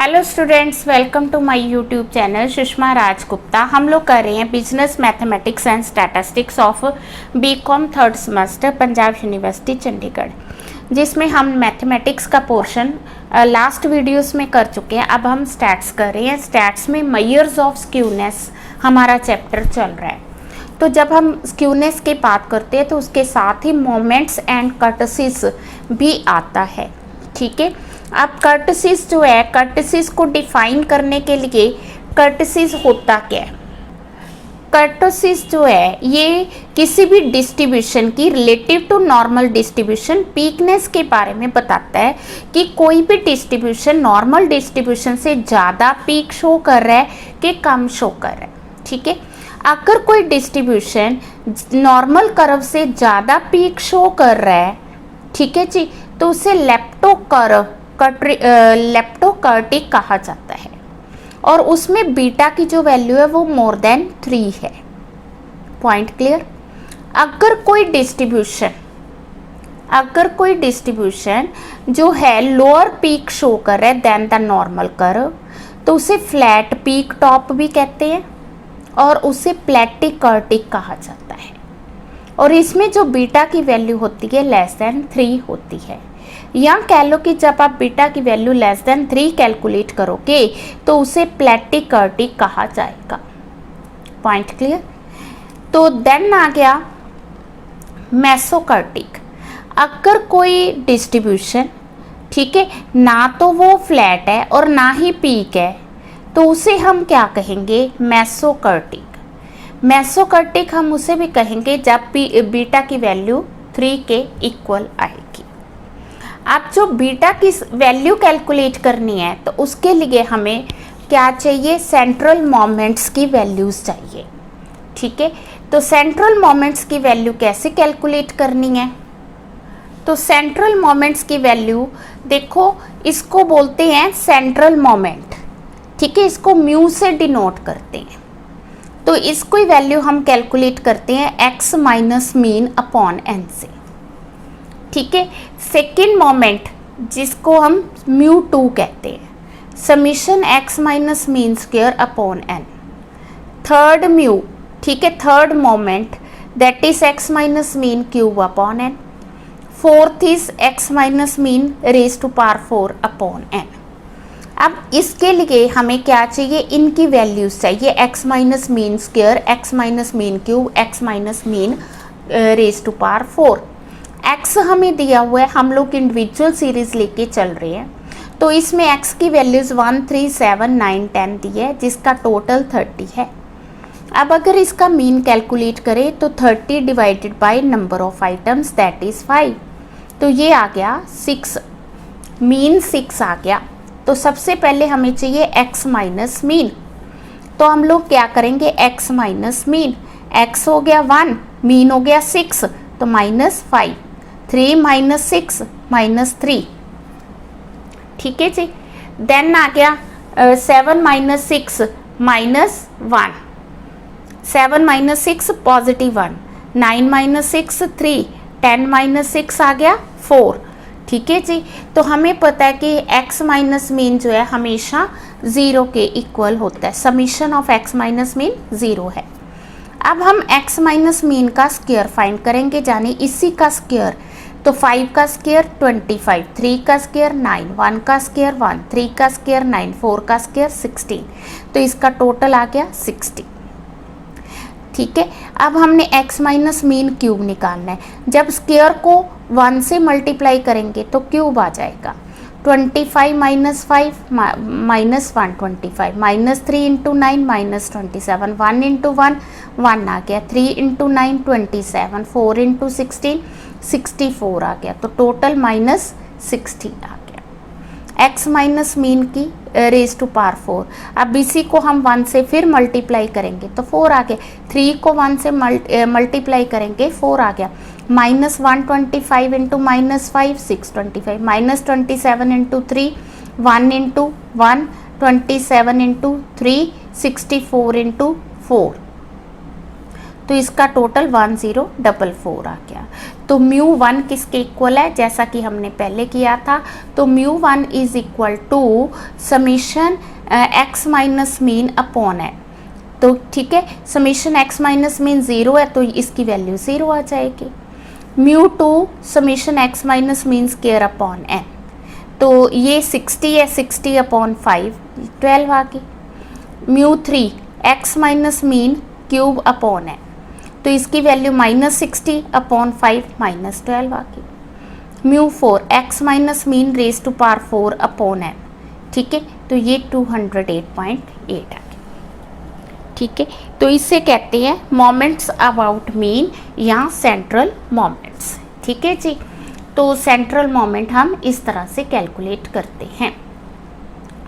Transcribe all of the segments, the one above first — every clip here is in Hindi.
Hello students, welcome to my YouTube channel Sushma Rajgupta. हम लोग कर रहे हैं business mathematics and statistics of BCom third semester Punjab University Chandigarh, जिसमें हम मैथमेटिक्स का पोर्शन लास्ट वीडियोस में कर चुके हैं। अब हम स्टैट्स कर रहे हैं। स्टैट्स में मेजर्स ऑफ स्क्यूनेस हमारा चैप्टर चल रहा है। तो जब हम स्क्यूनेस की बात करते हैं तो उसके साथ ही मोमेंट्स एंड कर्टसीज भी आता है। ठीक है, अब कर्टसीज जो है, कर्टसीज को डिफाइन करने के लिए कर्टसीज होता क्या है? कर्टसीज जो है ये किसी भी डिस्ट्रीब्यूशन की रिलेटिव टू नॉर्मल डिस्ट्रीब्यूशन पीकनेस के बारे में बताता है कि कोई भी डिस्ट्रीब्यूशन नॉर्मल डिस्ट्रीब्यूशन से ज़्यादा पीक शो कर रहा है कि कम शो कर रहा है। ठीक है, अगर कोई डिस्ट्रीब्यूशन नॉर्मल कर्व से ज़्यादा पीक शो कर रहा है, ठीक है जी, तो उसे लेप्टोकर्टिक कहा जाता है और उसमें बीटा की जो वैल्यू है वो मोर देन 3 है। Point clear? अगर कोई डिस्ट्रीब्यूशन जो है लोअर पीक शो कर रहा है देन द नॉर्मल कर्व, तो उसे फ्लैट पीक टॉप भी कहते हैं और उसे प्लेटिकर्टिक कहा जाता है। और इसमें जो बीटा की वैल्यू होती है लेस देन 3 होती है। या कह लो कि जब आप बीटा की वैल्यू लेस देन 3 कैलकुलेट करोगे तो उसे प्लेटिकर्टिक कहा जाएगा। Point clear? तो देन आ गया मेसोकर्टिक। अगर कोई डिस्ट्रीब्यूशन, ठीक है, ना तो वो फ्लैट है और ना ही पीक है, तो उसे हम क्या कहेंगे? मेसोकर्टिक। मेसोकर्टिक हम उसे भी कहेंगे जब बीटा की वैल्यू 3 के इक्वल आएगी। अब जो बीटा की वैल्यू कैलकुलेट करनी है तो उसके लिए हमें क्या चाहिए? सेंट्रल मोमेंट्स की वैल्यूज़ चाहिए। ठीक है, तो सेंट्रल मोमेंट्स की वैल्यू कैसे कैलकुलेट करनी है? तो सेंट्रल मोमेंट्स की वैल्यू देखो, इसको बोलते हैं सेंट्रल मोमेंट। ठीक है, इसको म्यू से डिनोट करते हैं। तो इसको वैल्यू हम कैलकुलेट करते हैं x minus mean upon n से। ठीक है, सेकेंड मोमेंट जिसको हम μ2 कहते हैं, summation x minus mean square upon n। Third mu, ठीक है, third moment that is x minus mean cube upon n। Fourth is x minus mean raise to power 4 upon n। अब इसके लिए हमें क्या चाहिए? इनकी वैल्यूज चाहिए, x minus mean square, x minus mean cube, x minus mean raise to power 4। x हमें दिया हुआ है, हम लोग इंडिविजुअल सीरीज लेके चल रहे हैं, तो इसमें x की वैल्यूज 1, 3, 7, 9, 10 दी है, जिसका टोटल 30 है। अब अगर इसका मीन कैलकुलेट करें तो 30 divided by number of items that is 5, तो ये आ गया 6, मीन 6 आ गया। तो सबसे पहले हमें चाहिए x माइनस मीन, तो हम लोग क्या करेंगे? x माइनस मीन, x हो गया 1, मीन हो गया 6, तो माइनस 5, 3 माइनस 6 माइनस 3। ठीक है जी, देन आ गया 7 minus 6 minus 1, 7 minus 6 positive 1, 9 minus 6 3, 10 minus 6 आ गया 4। ठीक है जी, तो हमें पता है कि x माइनस मीन जो है हमेशा 0 के इक्वल होता है। Summation of x minus mean 0 है। अब हम x माइनस मीन का स्क्वायर फाइंड करेंगे, यानी इसी का स्क्वायर। तो 5 का स्क्वायर 25, 3 का स्क्वायर 9, 1 का स्क्वायर 1, 3 का स्क्वायर 9, 4 का स्क्वायर 16, तो इसका टोटल आ गया 60। ठीक है, अब हमने x माइनस मीन क्यूब निकालना है। जब स्क्वायर को 1 से मल्टीप्लाई करेंगे तो क्यूब आ जाएगा। 25 minus 5 minus 125, minus 3 into 9 minus 27, 1 into 1 1 आ गया, 3 इंटू 9 27, 4 इंटू 16 64 आ गया, तो टोटल माइनस 16 आ गया। x माइनस मीन की रेज टू पावर 4। अब इसी को हम 1 से फिर मल्टीप्लाई करेंगे तो 4 आ गया, 3 को 1 से मल्टीप्लाई करेंगे 4 आ गया, minus 125 into minus 5 625, minus 27 into 3 1 into 1 27 into 3 64 into 4, तो इसका टोटल 1044 आ गया। तो म्यू 1 किसके इक्वल है, जैसा कि हमने पहले किया था, तो mu 1 is equal to summation X minus mean upon है। तो ठीक है, समीशन एक्स माइनस मीन 0 है तो इसकी वैल्यू 0 आ जाएगी। Mu 2 summation X minus mean square upon N, तो ये 60 है, 60 अपॉन 5 12 आ गई। Mu 3 x minus mean cube upon है, तो इसकी वैल्यू -60 अपॉन 5 -12 आ गई। Mu 4 X minus mean raise to power 4 upon N, ठीक है, तो ये 208.8 आ गई। ठीक है, तो इसे कहते हैं मोमेंट्स अबाउट मीन या सेंट्रल मोमेंट्स। ठीक है जी, तो सेंट्रल मोमेंट हम इस तरह से कैलकुलेट करते हैं।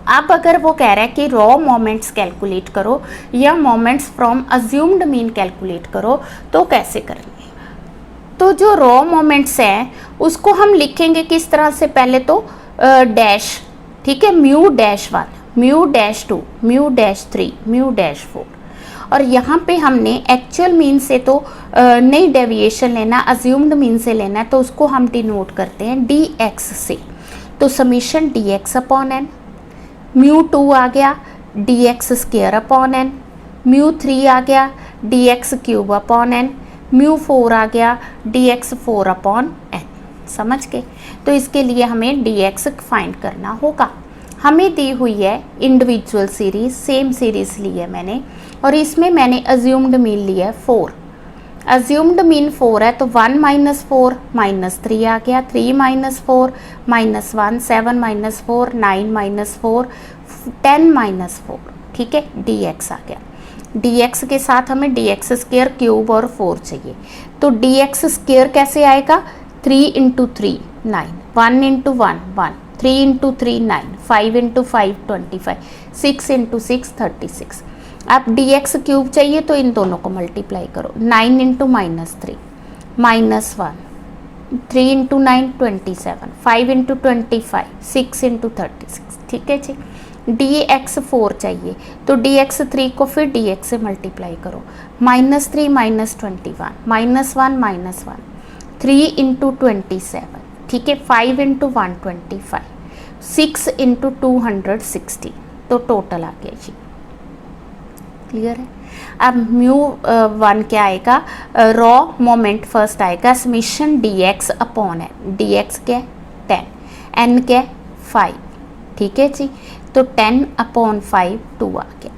अब अगर वो कह रहा है कि रॉ मोमेंट्स कैलकुलेट करो या moments from assumed mean calculate करो, तो कैसे करेंगे? तो जो रॉ मोमेंट्स हैं उसको हम लिखेंगे किस तरह से, पहले तो डैश, ठीक है, mu dash 1, mu dash 2, mu dash 3, mu dash 4, और यहाँ पे हमने एक्चुअल मीन से तो नहीं डेविएशन लेना, अज्यूम्ड मीन से लेना है, तो उसको हम डिनोट करते हैं डी एक्स से। तो summation D X upon N, mu 2 आ गया D X square upon N, mu 3 आ गया D X cube upon N, mu 4 आ गया डी एक्स 4 अपॉन एन। समझ गए? तो इसके लिए हमें डी एक्स फाइंड करना होगा। हमें दी हुई है इंडिविजुअल सीरीज, सेम सीरीज ली है मैंने, और इसमें मैंने अज्यूम्ड मीन लिया है 4। अज्यूम्ड मीन 4 है तो 1 - 4 -3 आ गया, 3 - 4 -1, 7 - 4 9 - 4 10 - 4, ठीक है, डी एक्स आ गया। डी एक्स के साथ हमें डी एक्स स्केयर क्यूब और 4 चाहिए, तो डी एक्स स्केयर कैसे आएगा, 3 × 3 9, 1 × 1 1, 3 × 3 9, 5 × 5 25, 6 × 6 36। अब डी एक्स क्यूब चाहिए तो इन दोनों को मल्टीप्लाई करो, 9 × -3 -1, 3 × 9 27, 5 × 25 6 × 36, ठीक है जी। डी एक्स 4 चाहिए तो डी एक्स 3 को फिर डी एक्स से मल्टीप्लाई करो, -3 -21 -1 -1, 3 × 27, ठीक है, 5 × 125, 6 × 260, तो टोटल आ गया जी। क्लियर है? अब म्यू 1 क्या आएगा, रॉ मोमेंट फर्स्ट आएगा summation D X upon N, D X क्या है 10, एन क्या है 5, ठीक है जी, तो 10 अपॉन 5 2 आ गया,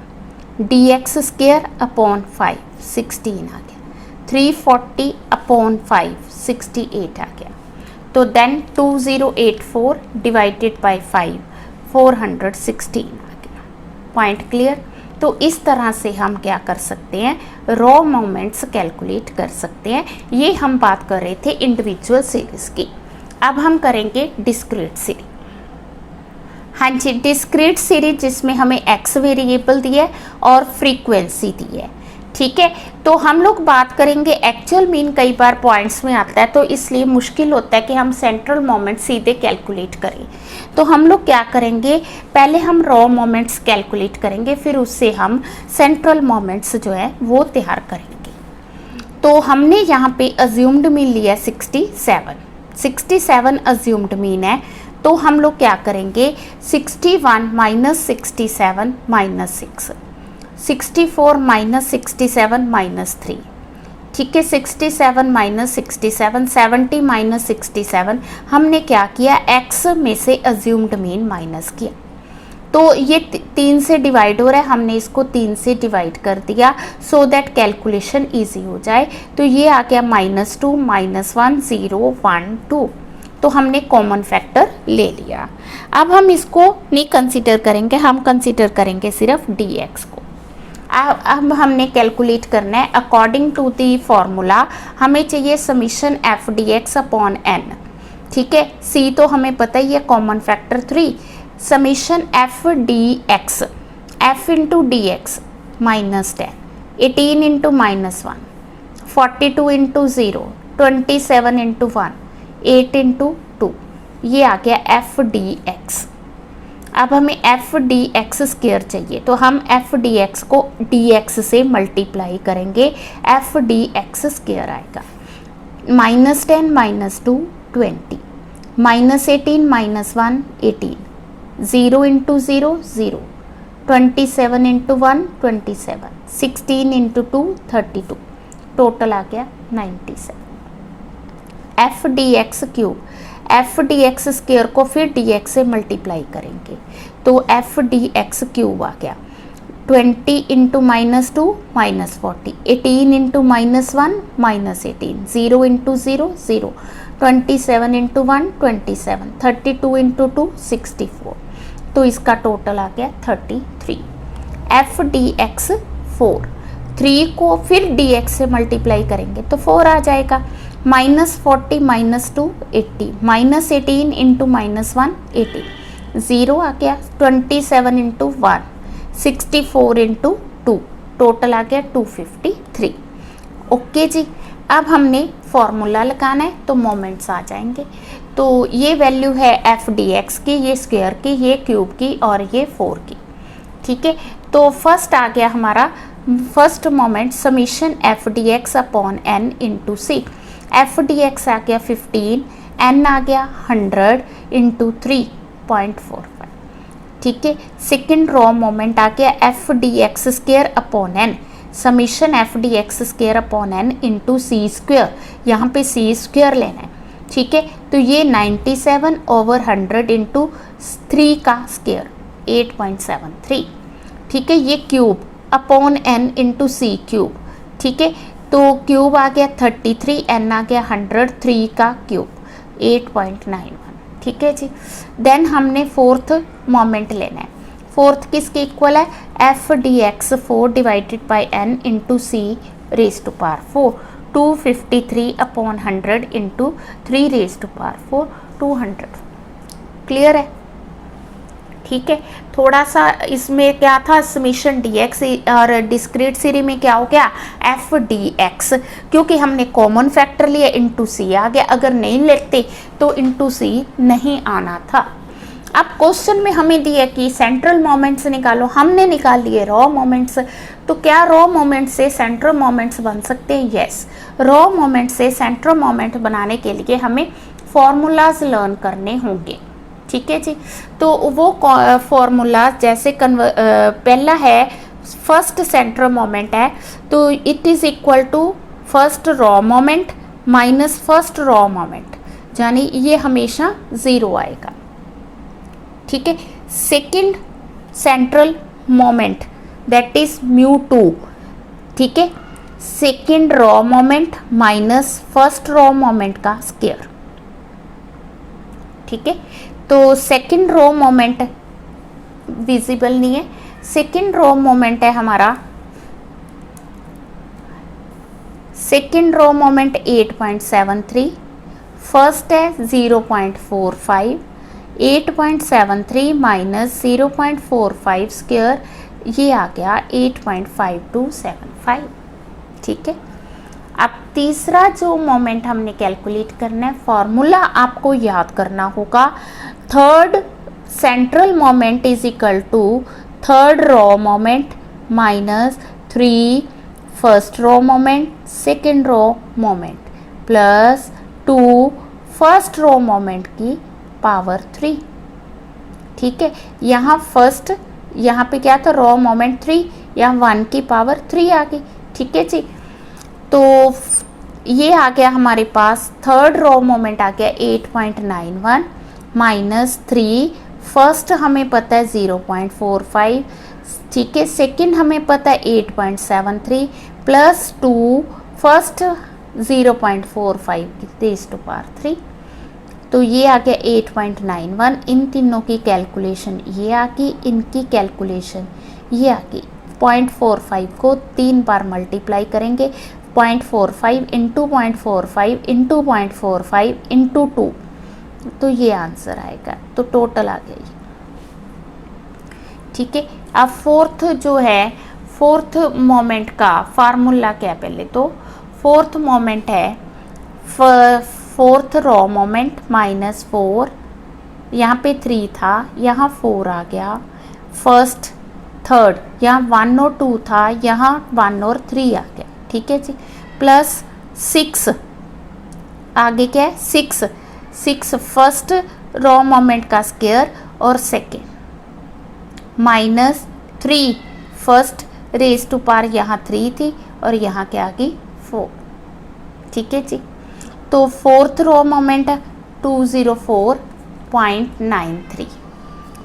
डी एक्स स्केयर अपॉन 5 16 आ गया, 340 अपॉन 5 68 आ गया, तो देन 2084 डिवाइडेड बाय 5 416 आ गया। Point clear? तो इस तरह से हम क्या कर सकते हैं, रॉ मोमेंट्स कैलकुलेट कर सकते हैं। ये हम बात कर रहे थे इंडिविजुअल सीरीज की। अब हम करेंगे डिस्क्रीट सीरीज। हाँ जी, डिस्क्रीट सीरीज जिसमें हमें एक्स वेरिएबल दिया है और फ्रीक्वेंसी दी है, ठीक है। तो हम लोग बात करेंगे एक्चुअल मीन, कई बार पॉइंट्स में आता है तो इसलिए मुश्किल होता है कि हम सेंट्रल मोमेंट सीधे कैलकुलेट करें। तो हम लोग क्या करेंगे, पहले हम रॉ मोमेंट्स कैलकुलेट करेंगे, फिर उससे हम सेंट्रल मोमेंट्स जो है वो तैयार करेंगे। तो हमने यहाँ पे अज्यूम्ड मीन लिया 67 अज्यूम्ड मीन है, तो हम लोग क्या करेंगे, 61 - 67 - 6, 64 - 67 - 3, ठीक है, 67 - 67 70 - 67, हमने क्या किया, x में से अज्यूम्ड मीन माइनस किया, तो ये 3 से डिवाइड हो रहा है, हमने इसको 3 से डिवाइड कर दिया सो दैट कैलकुलेशन ईजी हो जाए। तो ये आ गया -2 -1 0 1 2, तो हमने कॉमन फैक्टर ले लिया। अब हम इसको नहीं कंसीडर करेंगे, हम कंसीडर करेंगे सिर्फ डी एक्स को। अब हमने कैलकुलेट करना है अकॉर्डिंग टू दी फॉर्मूला, हमें चाहिए summation F D X upon N, ठीक है, सी तो हमें पता ही है, common factor 3, summation F D X, F into D X -10, 18 into -1, 42 into 0, 27 into 1, 8 into 2, ये आ गया एफ डी एक्स। अब हमें एफ डी एक्स स्क्वायर चाहिए, तो हम एफ डी एक्स को डी एक्स से मल्टीप्लाई करेंगे, एफ डी एक्स स्क्वायर आएगा -10 -2 20, -18 -1 18, 0 × 0 0, 27 × 1 27, 16 × 2 32, टोटल आ गया 97। F D X cube, F D X square को फिर डी एक्स से मल्टीप्लाई करेंगे, तो एफ डी एक्स क्यूब आ गया 20 × -2 -40, 18 × -1 -18, 0 × 0 0, 27 × 1 27, 32 × 2 64, तो इसका टोटल आ गया 33। एफ डी एक्स 4, 3 को फिर डी एक्स से मल्टीप्लाई करेंगे तो 4 आ जाएगा, -40 -2 80, -18 × -1 18, 0 आ गया, 27 × 1 64 × 2, टोटल आ गया 253। ओके जी, अब हमने फॉर्मूला लगाना है तो मोमेंट्स आ जाएंगे। तो ये वैल्यू है एफ डी एक्स की, ये स्क्वायर की, ये क्यूब की और ये 4 की। ठीक है, तो फर्स्ट आ गया हमारा first moment summation F D X upon N into C. F D X आ गया 15, एन आ गया 100 × 3.45। ठीक है, सेकेंड रॉ मोमेंट आ गया F D X square upon N, summation F D X square upon N into C square, यहाँ पे सी स्क्वायर लेना है। ठीक है, तो ये 97 / 100 × 3 का स्क्वायर 8.73। ठीक है, ये cube upon N into C cube. ठीक है, तो क्यूब आ गया 33, एन आ गया 100, 3 का क्यूब 8.91। ठीक है जी, देन हमने फोर्थ मोमेंट लेना है। फोर्थ किसके इक्वल है, F D X 4 / n into C raise to power 4, 253 / 100 into 3 raise to power 4 200। Clear है? ठीक है, थोड़ा सा इसमें क्या था समीशन डी एक्स और डिस्क्रीट सीरीज में क्या हो गया एफ डी एक्स, क्योंकि हमने कॉमन फैक्टर लिया इंटू सी आ गया, अगर नहीं लेते तो इंटू सी नहीं आना था। अब क्वेश्चन में हमें दिया कि सेंट्रल मोमेंट्स निकालो, हमने निकाल लिए रॉ मोमेंट्स, तो क्या रॉ मोमेंट से सेंट्रल मोमेंट्स बन सकते हैं? यस, रॉ मोमेंट से सेंट्रल मोमेंट बनाने के लिए हमें फॉर्मूलाज लर्न करने होंगे। ठीक है जी, तो वो फॉर्मूला जैसे पहला है फर्स्ट सेंट्रल मोमेंट है, तो it is equal to first raw moment minus first raw moment, यानी ये हमेशा 0 आएगा। ठीक है, second central moment that is μ2। ठीक है, second raw moment minus first raw moment का स्क्वायर। ठीक है, तो सेकंड रॉ मोमेंट विजिबल नहीं है, सेकंड रॉ मोमेंट है हमारा, सेकंड रॉ मोमेंट 8.73, फर्स्ट है 0.45, 8.73 माइनस 0.45 स्क्वायर, ये आ गया 8.5275। ठीक है, अब तीसरा जो मोमेंट हमने कैलकुलेट करना है, फॉर्मूला आपको याद करना होगा, third central moment is equal to third raw moment minus 3 first raw moment second raw moment plus 2 first raw moment की पावर 3। ठीक है, यहाँ फर्स्ट, यहाँ पे क्या था रॉ मोमेंट 3, यहाँ 1 की पावर 3 आ गई। ठीक है जी, तो ये आ गया हमारे पास थर्ड रॉ मोमेंट आ गया 8.91 माइनस 3, फर्स्ट हमें पता है 0.45। ठीक है, सेकंड हमें पता है 8.73 प्लस 2 फर्स्ट 0.45 की रेज़ टू पावर 3, तो ये आ गया 8.91। इन तीनों की कैलकुलेशन ये आ गई, इनकी कैलकुलेशन ये आ गई। 0.45 को 3 बार मल्टीप्लाई करेंगे, 0.45 इंटू 0.45 इंटू 0.45 इंटू 2, तो ये आंसर आएगा, तो टोटल आ गया। ठीक है, अब फोर्थ जो है, फोर्थ मोमेंट का फार्मूला क्या, पहले तो फोर्थ मोमेंट है फोर्थ रॉ मोमेंट माइनस 4 यहाँ पे 3 था, यहाँ 4 आ गया, फर्स्ट थर्ड, यहाँ 1 और 2 था, यहाँ 1 और 3 आ गया, ठीक है जी, प्लस 6, आगे क्या है 6, 6 फर्स्ट रो मोमेंट का स्क्वायर और second, minus 3 first raise to power, यहाँ 3 थी और यहाँ क्या आ गई 4, ठीक है जी। तो फोर्थ रो मोमेंट है 204.93,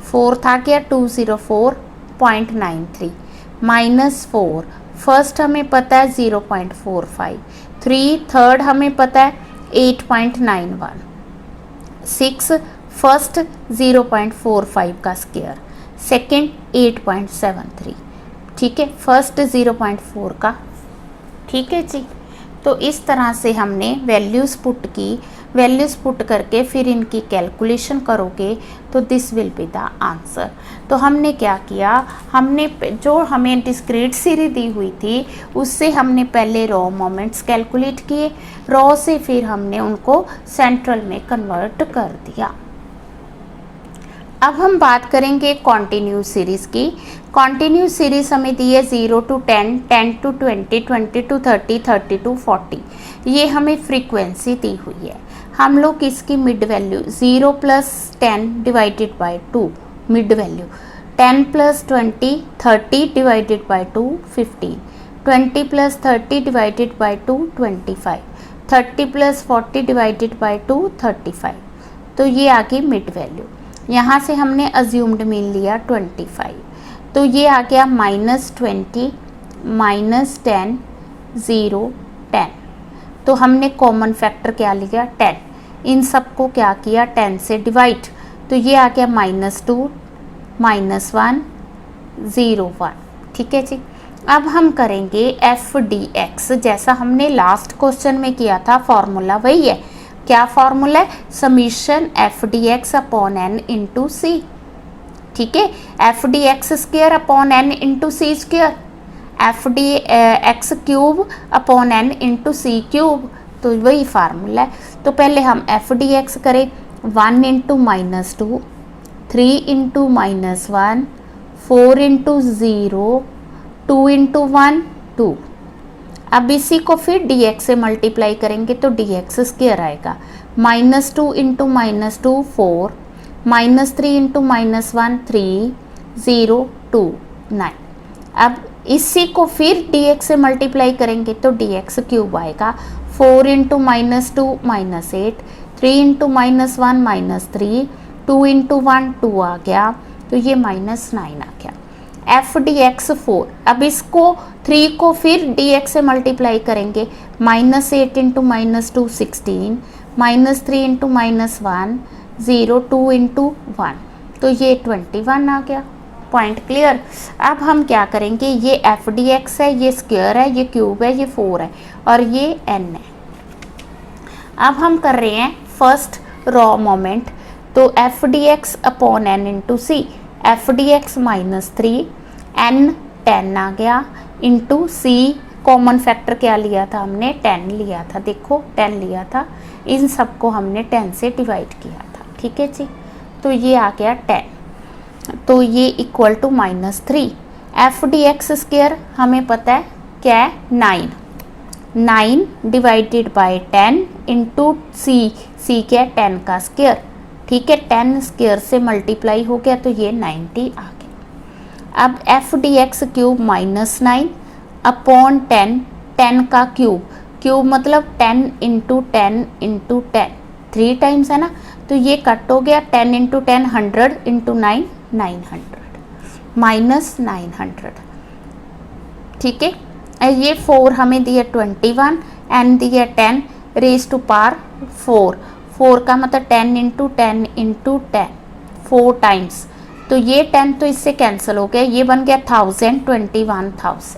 फोर्थ आ गया 204.93, माइनस 4 फर्स्ट हमें पता है 0.45, 3 थर्ड हमें पता है 8.91, 6 फर्स्ट 0.45 का स्क्वायर, सेकेंड 8.73, ठीक है, फर्स्ट 0.4 का, ठीक है जी। तो इस तरह से हमने वैल्यूज़ पुट की, वैल्यूज़ पुट करके फिर इनकी कैलकुलेशन करोगे तो this will be the answer. तो हमने क्या किया, हमने जो हमें डिस्क्रीट सीरीज दी हुई थी उससे हमने पहले रॉ मोमेंट्स कैलकुलेट किए, रॉ से फिर हमने उनको सेंट्रल में कन्वर्ट कर दिया। अब हम बात करेंगे कॉन्टिन्यूस सीरीज़ की। कॉन्टिन्यूस सीरीज़ हमें दी है 0 to 10, 10 to 20, 20 to 30, 30 to 40, ये हमें फ्रीक्वेंसी दी हुई है। हम लोग इसकी mid value 0 + 10 divided by 2, mid value 10 + 20 30 divided by 2 15, 20 + 30 divided by 2 25, 30 + 40 divided by 2 35, तो ये आ गई मिड वैल्यू। यहाँ से हमने अज्यूम्ड मीन लिया 25, तो ये आ गया -20 -10 0 10, तो हमने कॉमन फैक्टर क्या लिया 10, इन सबको क्या किया 10 से डिवाइड, तो ये आ गया -2 -1 0 1, ठीक है जी। अब हम करेंगे FDX, जैसा हमने लास्ट क्वेश्चन में किया था, फॉर्मूला वही है। क्या फॉर्मूला है, summation FDX upon n into C, ठीक है, FDX square upon n into C square, FDX cube upon n into C cube, तो वही फार्मूला है। तो पहले हम FDX करें, 1 इंटू -2, 3 इंटू -1, 4 इंटू 0, 2 इंटू 1 2। अब इसी को फिर dx से मल्टीप्लाई करेंगे तो dx स्क्वायर आएगा, -2 इंटू -2 4, -3 इंटू -1 3, 0 2 9। अब इसी को फिर dx से मल्टीप्लाई करेंगे तो dx क्यूब आएगा, 4 इंटू -2 -8, 3 इंटू -1 -3, 2 इंटू 1 2 आ गया, तो ये -9 आ गया। FDX 4, अब इसको 3 को फिर dx से मल्टीप्लाई करेंगे, -8 इंटू -2 16, -3 इंटू -1 0, 2 इंटू 1, तो ये 21 आ गया। Point clear. अब हम क्या करेंगे, ये FDX है, ये स्क्वायर है, ये क्यूब है, ये 4 है और ये n है। अब हम कर रहे हैं फर्स्ट रॉ मोमेंट, तो FDX अपॉन n इंटू सी, FDX -3, n 10 आ गया, इंटू सी कॉमन फैक्टर क्या लिया था हमने 10 लिया था, देखो 10 लिया था, इन सबको हमने 10 से डिवाइड किया था, ठीक है जी। तो ये आ गया 10, तो ये इक्वल टू -3। FDX स्क्वायर हमें पता है क्या है 9, 9 डिवाइडेड बाय 10 इंटू सी क्या है 10 का स्क्वायर, ठीक है, 10 स्क्वायर से मल्टीप्लाई हो गया तो ये 90 आ गया। अब FDX क्यूब -9 अपॉन 10, 10 का क्यूब, क्यूब मतलब 10 इंटू 10 इंटू 10, 3 टाइम्स है ना, तो ये कट हो गया, 10 इंटू 10 100 इंटू 9 900, -900, ठीक है। ये 4 हमें दिया 21, n दिया 10 रेज टू पावर 4, 4 का मतलब 10 इंटू 10 इंटू 10 4 टाइम्स, तो ये 10 तो इससे कैंसिल हो गया, ये बन गया 1000 21,000।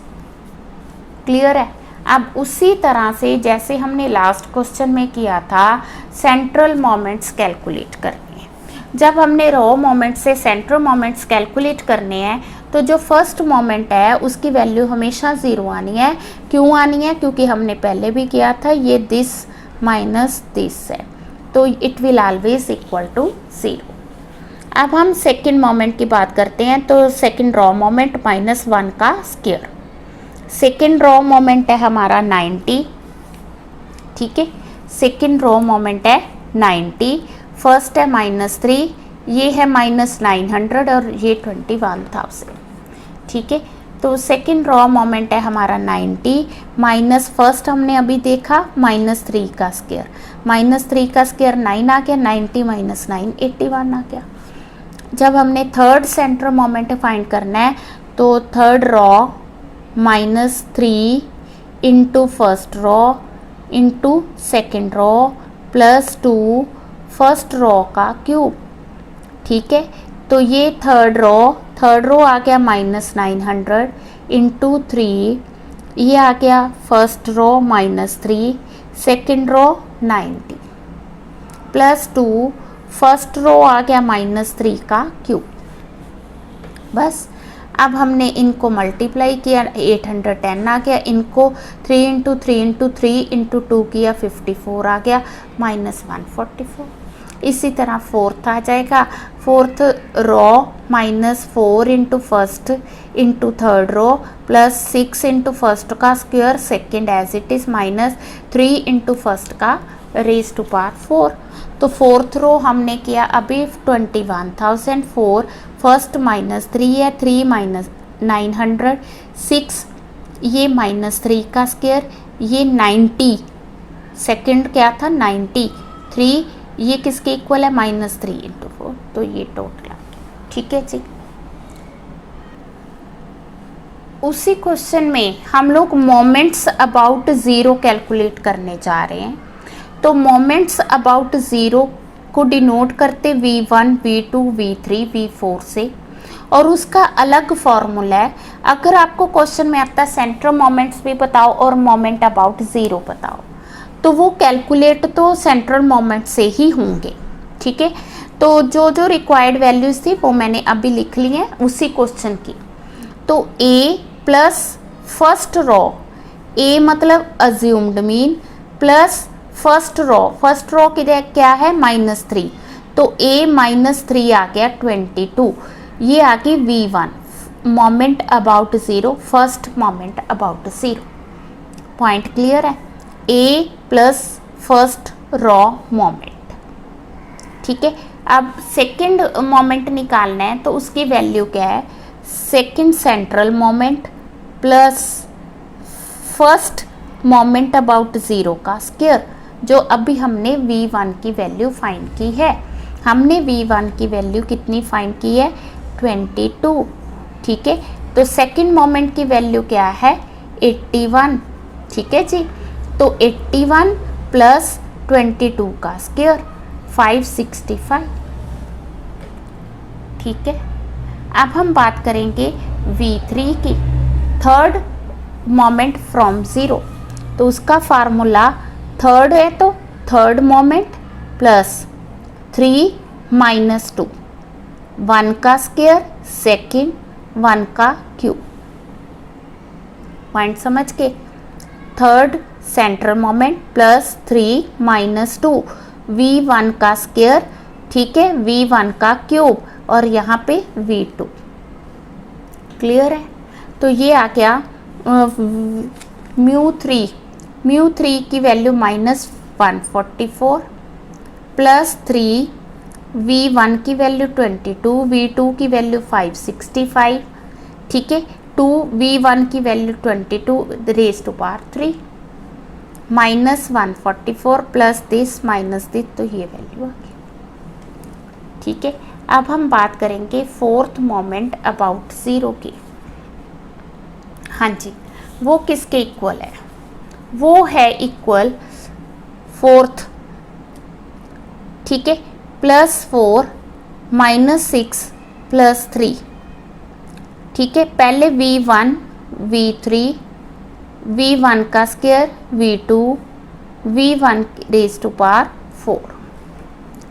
क्लियर है। अब उसी तरह से जैसे हमने लास्ट क्वेश्चन में किया था, सेंट्रल मोमेंट्स कैलकुलेट करने हैं। जब हमने रॉ मोमेंट से सेंट्रल मोमेंट्स कैलकुलेट करने हैं तो जो फर्स्ट मोमेंट है उसकी वैल्यू हमेशा 0 आनी है। क्यों आनी है? क्योंकि हमने पहले भी किया था, ये दिस माइनस दिस है, तो it will always equal to 0। अब हम सेकंड मोमेंट की बात करते हैं। तो सेकंड रॉ मोमेंट -1 का स्क्वायर। सेकंड रॉ मोमेंट है हमारा 90, ठीक है। सेकंड रॉ मोमेंट है 90, फर्स्ट है -3, ये है -900 और ये 21,000, ठीक है। तो सेकंड रॉ मोमेंट है हमारा 90 माइनस फर्स्ट हमने अभी देखा -3 का स्क्वायर। -3 का स्क्वायर 9 आ गया, 90 - 9 81 आ गया। जब हमने थर्ड सेंटर मोमेंट फाइंड करना है तो third raw -3 into first raw into second raw +2 first raw का क्यूब, ठीक है। तो ये थर्ड रो आ गया -900 इंटू 3, ये आ गया first row -3, second row 90 +2 first row आ गया -3 का क्यूब। बस अब हमने इनको मल्टीप्लाई किया, 810 आ गया। इनको 3 इंटू 3 इंटू 3 इंटू 2 किया, 54 आ गया, -144। इसी तरह फोर्थ आ जाएगा। Fourth row -4 into first into third row +6 into first का square second as it is -3 into first का रेज टू पावर 4। तो फोर्थ रो हमने किया अभी 21,004, फर्स्ट -3 है, 3 -900, 6 ये -3 का स्क्वायर, ये 90, सेकेंड क्या था 90, 3 ये किसके इक्वल है -3 इंटू 4, तो ये टोटल आ गया, ठीक है जी। उसी क्वेश्चन में हम लोग मोमेंट्स अबाउट ज़ीरो कैलकुलेट करने जा रहे हैं। तो मोमेंट्स अबाउट ज़ीरो को डिनोट करते V1, V2, V3, V4 से, और उसका अलग फॉर्मूला है। अगर आपको क्वेश्चन में आता है सेंटर मोमेंट्स भी बताओ और मोमेंट अबाउट ज़ीरो बताओ, तो वो कैलकुलेट तो सेंट्रल मोमेंट से ही होंगे, ठीक है। तो जो जो रिक्वायर्ड वैल्यूज़ थी वो मैंने अभी लिख ली हैं उसी क्वेश्चन की। तो A plus first raw, A मतलब assumed mean, plus first raw की क्या है -3, तो A -3 आ गया 22, ये आ गई V1 moment about zero, first moment about zero. Point clear है। A plus first raw moment, ठीक है। अब सेकंड मोमेंट निकालना है तो उसकी वैल्यू क्या है, second central moment plus first moment about zero का स्क्वायर, जो अभी हमने V1 की वैल्यू फाइंड की है। हमने V1 की वैल्यू कितनी फाइंड की है 22, ठीक है। तो सेकंड मोमेंट की वैल्यू क्या है 81, ठीक है जी। तो 81 प्लस 22 का स्क्वायर 565, ठीक है। अब हम बात करेंगे V3 की, थर्ड मोमेंट फ्रॉम ज़ीरो। तो उसका फार्मूला थर्ड है तो थर्ड मोमेंट प्लस 3 - 2, 1 का स्क्वायर सेकेंड 1 का क्यूब। पॉइंट समझ के, third central moment plus 3 - 2 V1 का स्क्वायर, ठीक है, V1 का क्यूब, और यहाँ पे V2। क्लियर है। तो ये आ गया μ3 की वैल्यू -144 प्लस 3, V1 की वैल्यू 22, V2 की वैल्यू 565, ठीक है। 2 V1 की value 22 raise to power 3, -144 plus this minus this, तो ये वैल्यू आ गई, ठीक है। अब हम बात करेंगे फोर्थ मोमेंट अबाउट ज़ीरो की। हाँ जी, वो किसके इक्वल है, वो है इक्वल फोर्थ, ठीक है, +4 -6 +3, ठीक है। पहले V1 V3 V1 का square V2 V1 raise to power 4,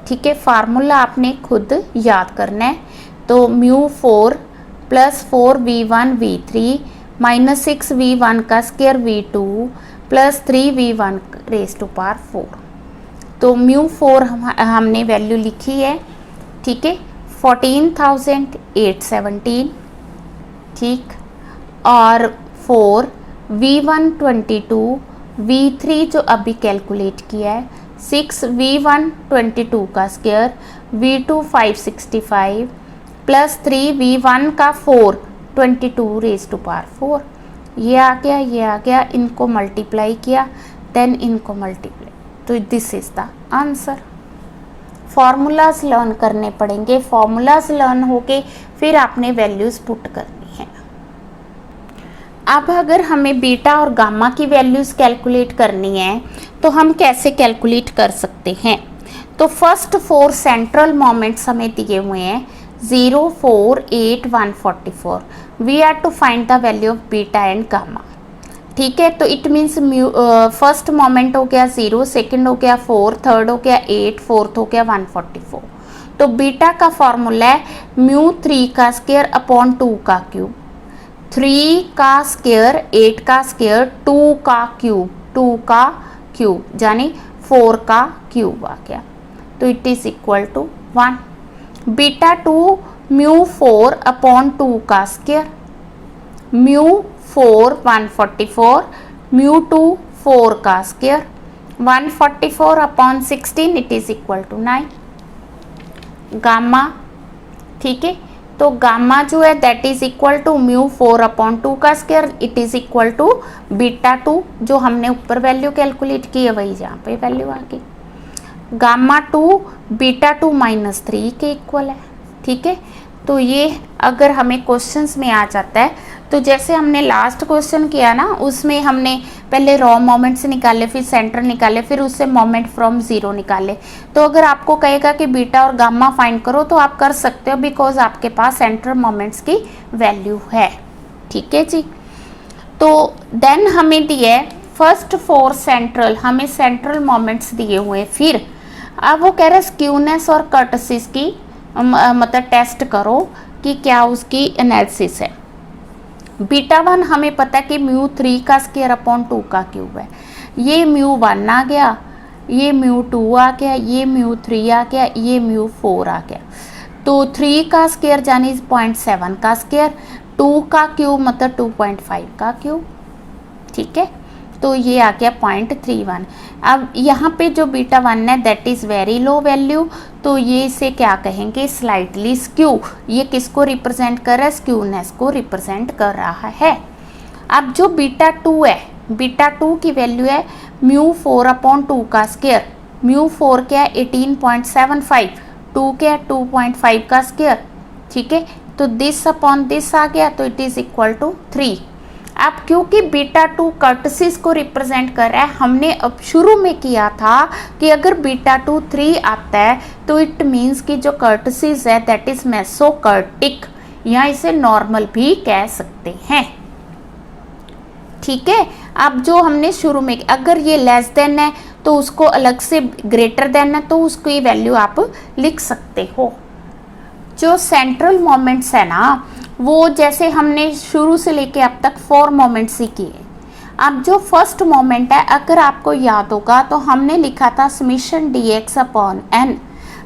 ठीक है। फार्मूला आपने खुद याद करना है। तो μ4 +4 V1 V3 -6 V1 का square V2 +3 V1 raise to power 4। तो μ4 हमने वैल्यू लिखी है, ठीक है। 14,817, ठीक। और 4 V1 22, V3 जो अभी कैलकुलेट किया है 6 V1 22 का स्क्वायर, V2 565 प्लस 3 V1 का 4 22 रेज टू पावर 4। ये आ गया, ये आ गया, इनको मल्टीप्लाई किया, देन इनको मल्टीप्लाई, तो this is the answer. Formulas learn करने पड़ेंगे, फॉर्मूलाज लर्न होके फिर आपने वैल्यूज पुट करनी है। अब अगर हमें बीटा और गामा की वैल्यूज कैलकुलेट करनी है तो हम कैसे कैलकुलेट कर सकते हैं? तो फर्स्ट 4 सेंट्रल मोमेंट्स हमें दिए हुए हैं 0, 4, 8, 144। We are to find the value of beta and gamma, ठीक है। तो इट मीन्स फर्स्ट मोमेंट हो गया 0, सेकंड हो गया 4, थर्ड हो गया 8, फोर्थ हो गया 144। तो बीटा का फॉर्मूला है μ3 का स्क्वायर अपॉन 2 का क्यूब, 3 का स्क्वायर 8 का स्क्वायर 2 का क्यूब, 2 का क्यूब यानी 4 का क्यूब आ गया। तो it is equal to 1। Beta 2 μ4 upon 2 का स्क्वायर, μ4 144, μ2 4 का square, 144 upon 16 it is equal to 9। Gamma, ठीक है, तो गामा जो है that is equal to μ4 upon 2 का square, it is equal to beta 2 जो हमने ऊपर वैल्यू कैलकुलेट की है वही यहाँ पे वैल्यू आ गई। गामा 2 बीटा 2 -3 के इक्वल है, ठीक है। तो ये अगर हमें क्वेश्चंस में आ जाता है तो जैसे हमने लास्ट क्वेश्चन किया ना, उसमें हमने पहले रॉ मोमेंट्स निकाले, फिर सेंटर निकाले, फिर उससे मोमेंट फ्रॉम 0 निकाले। तो अगर आपको कहेगा कि बीटा और गामा फाइंड करो तो आप कर सकते हो, बिकॉज आपके पास सेंटर मोमेंट्स की वैल्यू है, ठीक है जी। तो देन हमें दिए फर्स्ट 4 सेंट्रल, हमें सेंट्रल मोमेंट्स दिए हुए। फिर अब वो कह रहे स्क्यूनेस और कर्टसिस की मतलब टेस्ट करो कि क्या उसकी एनालिसिस है। बीटा 1 हमें पता है कि μ3 का स्क्वायर अपॉन 2 का क्यूब है, ये μ1 आ गया, ये μ2 आ गया, ये μ3 आ गया, ये μ4 आ गया। तो 3 का स्क्वायर यानी 0.7 का स्क्वायर, 2 का क्यूब मतलब 2.5 का क्यूब, ठीक है। तो ये आ गया 0.31। अब यहाँ पे जो बीटा 1 है that is very low value, तो ये इसे क्या कहेंगे, स्लाइटली स्क्यू। ये किसको रिप्रेजेंट कर रहा है, स्क्यूनेस को रिप्रेजेंट कर रहा है। अब जो बीटा 2 है, बीटा 2 की वैल्यू है μ4 अपॉन 2 का स्क्वायर, μ4 क्या है 18.75, 2 क्या है 2.5 का स्क्वायर, ठीक है। तो दिस अपॉन दिस आ गया, तो इट इज इक्वल टू 3। अब क्योंकि बीटा 2 कर्टसिस को रिप्रेजेंट कर रहा है, हमने अब शुरू में किया था कि अगर बीटा 2 3 आता है तो इट मीन्स कि जो कर्टसिस है दैट इज मेसोकर्टिक, या इसे नॉर्मल भी कह सकते हैं, ठीक है। अब जो हमने शुरू में, अगर ये लेस देन है तो उसको अलग से, ग्रेटर देन है तो उसकी वैल्यू आप लिख सकते हो। जो सेंट्रल मोमेंट्स है ना, वो जैसे हमने शुरू से लेके अब तक 4 मोमेंट्स ही किए। अब जो फर्स्ट मोमेंट है, अगर आपको याद होगा तो हमने लिखा था समीशन dx अपॉन n,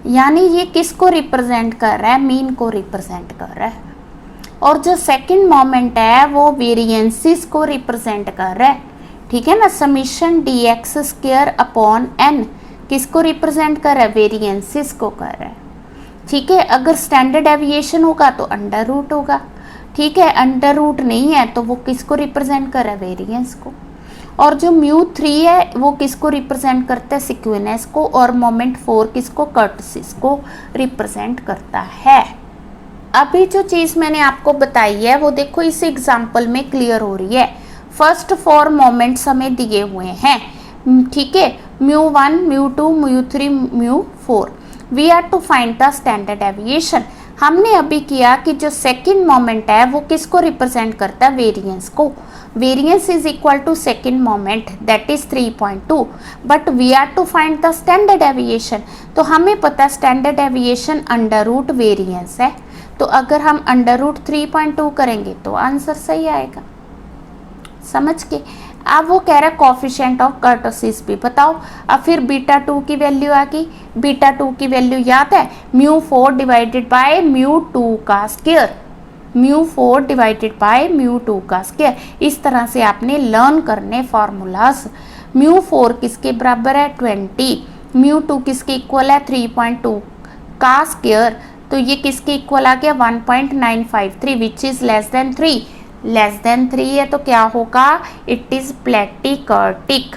यानी ये किसको रिप्रेजेंट कर रहा है, मीन को रिप्रेजेंट कर रहा है। और जो सेकंड मोमेंट है वो वेरिएंसिस को रिप्रेजेंट कर रहा है, ठीक है ना। Summation dx square upon n किसको रिप्रेजेंट कर रहा है, वेरिएंसिस को कर रहा है, ठीक है। अगर स्टैंडर्ड एविएशन होगा तो अंडर रूट होगा, ठीक है। अंडर रूट नहीं है तो वो किसको रिप्रेजेंट कर रहा है, वेरिएंस को। और जो μ3 है वो किसको रिप्रेजेंट करता है, सिक्वेनेस को। और मोमेंट 4 किसको, कर्टसिस को रिप्रेजेंट करता है। अभी जो चीज़ मैंने आपको बताई है वो देखो इस एग्जाम्पल में क्लियर हो रही है। फर्स्ट 4 मोमेंट्स हमें दिए हुए हैं, ठीक है, μ1 μ2 μ3 μ4। We are to find the standard deviation. हमने अभी किया कि जो सेकंड मोमेंट है वो किसको रिप्रेजेंट करता है, वेरिएंस को। Variance is equal to second moment that is 3.2, but we are to find the standard deviation. तो हमें पता standard deviation under root variance है, तो अगर हम अंडर रूट 3.2 करेंगे तो आंसर सही आएगा, समझ के। अब वो कह रहा है कोफिशिएंट ऑफ कर्टोसिस भी बताओ। अब फिर बीटा 2 की वैल्यू आ गई। बीटा 2 की वैल्यू याद है, μ4 डिवाइडेड बाय μ2 का स्क्वायर, μ4 डिवाइडेड बाय μ2 का स्क्वायर। इस तरह से आपने लर्न करने फार्मूलाज। μ4 किसके बराबर है 20, μ2 किसके इक्वल है 3.2 का स्क्वायर, तो ये किसके इक्वल आ गया 1.953 which is less than 3। Less than 3 है तो क्या होगा, इट इज प्लेटिकर्टिक।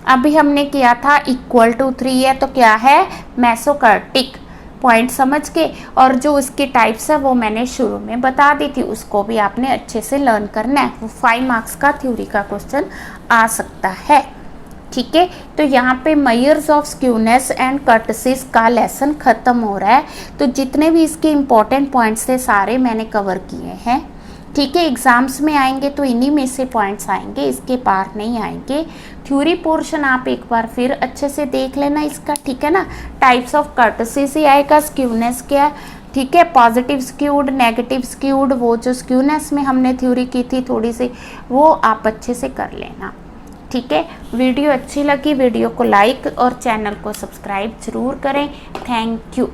अभी हमने किया था इक्वल टू 3 है तो क्या है मेसोकर्टिक। पॉइंट समझ के, और जो इसके टाइप्स है वो मैंने शुरू में बता दी थी, उसको भी आपने अच्छे से लर्न करना है। वो 5 मार्क्स का थ्योरी का क्वेश्चन आ सकता है। ठीक है, तो यहाँ पे मेजर्स ऑफ स्क्यूनेस एंड कर्टसिस का लेसन खत्म हो रहा है। तो जितने भी इसके इम्पोर्टेंट पॉइंट्स थे सारे मैंने कवर किए हैं। ठीक है, एग्जाम्स में आएंगे तो इन्हीं में से पॉइंट्स आएंगे, इसके पार नहीं आएंगे। थ्योरी पोर्शन आप एक बार फिर अच्छे से देख लेना इसका, ठीक है ना। टाइप्स ऑफ कर्टसिस ही आएगा, स्क्यूनेस क्या, ठीक है, पॉजिटिव स्क्यूड, नेगेटिव स्क्यूड, वो जो स्क्यूनेस में हमने थ्योरी की थी थोड़ी सी, वो आप अच्छे से कर लेना। ठीक है, वीडियो अच्छी लगी वीडियो को लाइक और चैनल को सब्सक्राइब जरूर करें। Thank you.